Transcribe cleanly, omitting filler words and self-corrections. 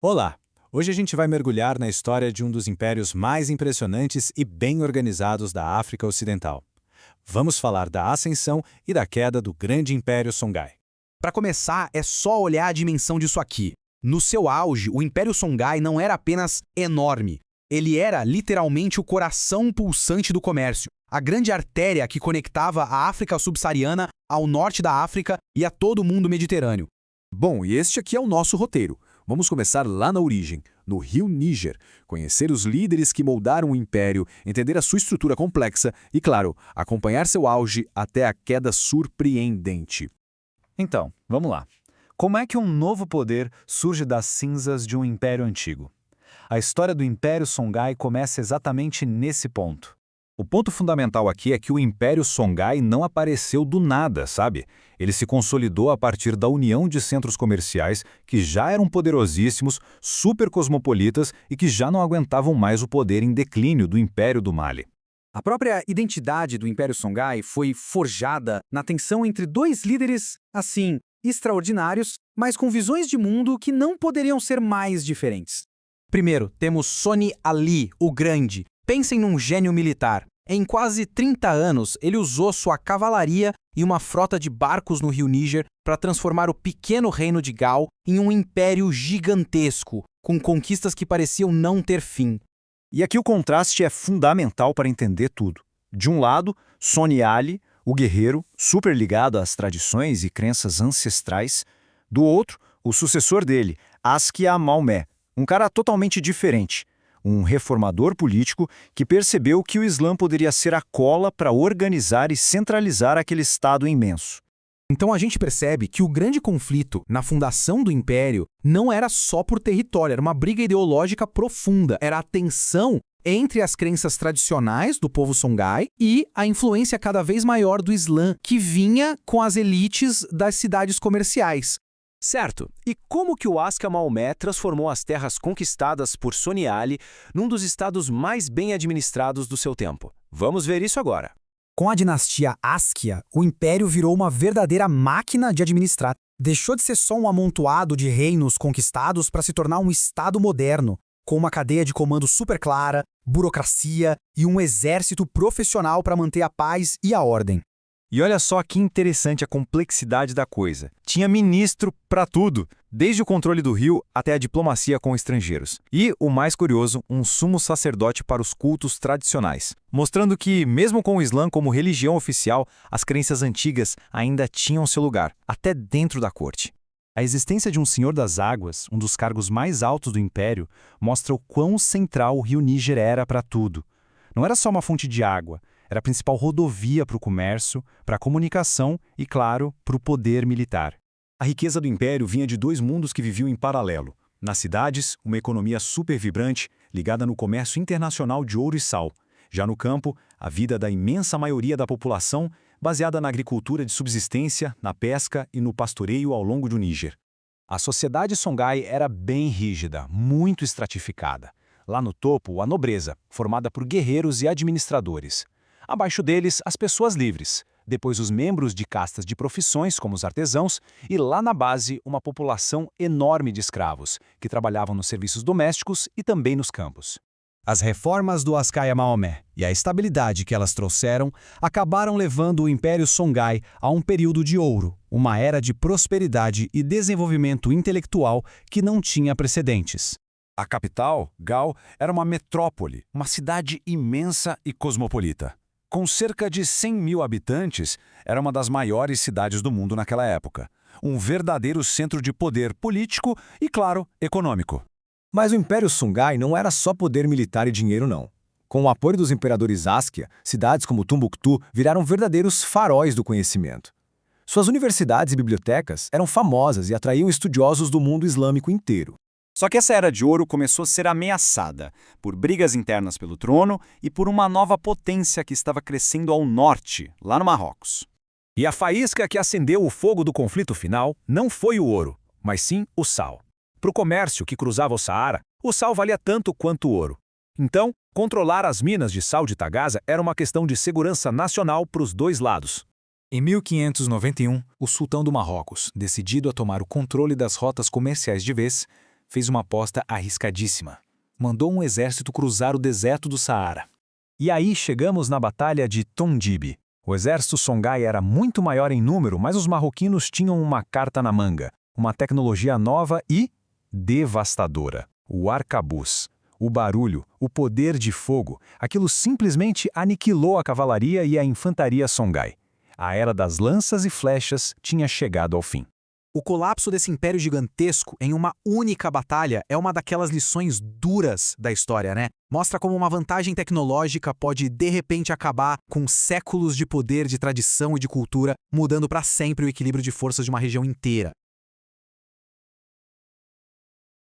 Olá! Hoje a gente vai mergulhar na história de um dos impérios mais impressionantes e bem organizados da África Ocidental. Vamos falar da ascensão e da queda do grande Império Songhai. Para começar, é só olhar a dimensão disso aqui. No seu auge, o Império Songhai não era apenas enorme. Ele era literalmente o coração pulsante do comércio, a grande artéria que conectava a África subsaariana ao norte da África e a todo o mundo mediterrâneo. Bom, e este aqui é o nosso roteiro. Vamos começar lá na origem, no rio Níger, conhecer os líderes que moldaram o império, entender a sua estrutura complexa e, claro, acompanhar seu auge até a queda surpreendente. Então, vamos lá. Como é que um novo poder surge das cinzas de um império antigo? A história do Império Songhai começa exatamente nesse ponto. O ponto fundamental aqui é que o Império Songhai não apareceu do nada, sabe? Ele se consolidou a partir da união de centros comerciais que já eram poderosíssimos, super cosmopolitas e que já não aguentavam mais o poder em declínio do Império do Mali. A própria identidade do Império Songhai foi forjada na tensão entre dois líderes, assim, extraordinários, mas com visões de mundo que não poderiam ser mais diferentes. Primeiro, temos Soni Ali, o Grande. Pensem num gênio militar. Em quase 30 anos, ele usou sua cavalaria e uma frota de barcos no rio Níger para transformar o pequeno reino de Gal em um império gigantesco, com conquistas que pareciam não ter fim. E aqui o contraste é fundamental para entender tudo. De um lado, Soni Ali, o guerreiro, super ligado às tradições e crenças ancestrais. Do outro, o sucessor dele, Askia Maomé, um cara totalmente diferente. Um reformador político que percebeu que o Islã poderia ser a cola para organizar e centralizar aquele Estado imenso. Então a gente percebe que o grande conflito na fundação do Império não era só por território, era uma briga ideológica profunda. Era a tensão entre as crenças tradicionais do povo Songhai e a influência cada vez maior do Islã, que vinha com as elites das cidades comerciais. Certo. E como que o Askia Maomé transformou as terras conquistadas por Soni Ali num dos estados mais bem administrados do seu tempo? Vamos ver isso agora. Com a dinastia Askia, o império virou uma verdadeira máquina de administrar. Deixou de ser só um amontoado de reinos conquistados para se tornar um estado moderno, com uma cadeia de comando super clara, burocracia e um exército profissional para manter a paz e a ordem. E olha só que interessante a complexidade da coisa. Tinha ministro para tudo, desde o controle do rio até a diplomacia com estrangeiros. E, o mais curioso, um sumo sacerdote para os cultos tradicionais. Mostrando que, mesmo com o Islã como religião oficial, as crenças antigas ainda tinham seu lugar, até dentro da corte. A existência de um Senhor das Águas, um dos cargos mais altos do império, mostra o quão central o rio Níger era para tudo. Não era só uma fonte de água, era a principal rodovia para o comércio, para a comunicação e, claro, para o poder militar. A riqueza do império vinha de dois mundos que viviam em paralelo. Nas cidades, uma economia super vibrante, ligada no comércio internacional de ouro e sal. Já no campo, a vida da imensa maioria da população, baseada na agricultura de subsistência, na pesca e no pastoreio ao longo do Níger. A sociedade Songhai era bem rígida, muito estratificada. Lá no topo, a nobreza, formada por guerreiros e administradores. Abaixo deles, as pessoas livres, depois os membros de castas de profissões, como os artesãos, e lá na base, uma população enorme de escravos, que trabalhavam nos serviços domésticos e também nos campos. As reformas do Askia Maomé e a estabilidade que elas trouxeram acabaram levando o Império Songhai a um período de ouro, uma era de prosperidade e desenvolvimento intelectual que não tinha precedentes. A capital, Gal, era uma metrópole, uma cidade imensa e cosmopolita. Com cerca de 100 mil habitantes, era uma das maiores cidades do mundo naquela época. Um verdadeiro centro de poder político e, claro, econômico. Mas o Império Songhai não era só poder militar e dinheiro, não. Com o apoio dos imperadores Askia, cidades como Tumbuktu viraram verdadeiros faróis do conhecimento. Suas universidades e bibliotecas eram famosas e atraíam estudiosos do mundo islâmico inteiro. Só que essa era de ouro começou a ser ameaçada por brigas internas pelo trono e por uma nova potência que estava crescendo ao norte, lá no Marrocos. E a faísca que acendeu o fogo do conflito final não foi o ouro, mas sim o sal. Para o comércio que cruzava o Saara, o sal valia tanto quanto o ouro. Então, controlar as minas de sal de Tagaza era uma questão de segurança nacional para os dois lados. Em 1591, o sultão do Marrocos, decidido a tomar o controle das rotas comerciais de vez, fez uma aposta arriscadíssima. Mandou um exército cruzar o deserto do Saara. E aí chegamos na Batalha de Tondibi. O exército Songhai era muito maior em número, mas os marroquinos tinham uma carta na manga, uma tecnologia nova e devastadora. O arcabuz, o barulho, o poder de fogo, aquilo simplesmente aniquilou a cavalaria e a infantaria Songhai. A era das lanças e flechas tinha chegado ao fim. O colapso desse império gigantesco em uma única batalha é uma daquelas lições duras da história, né? Mostra como uma vantagem tecnológica pode de repente acabar com séculos de poder, de tradição e de cultura, mudando para sempre o equilíbrio de forças de uma região inteira.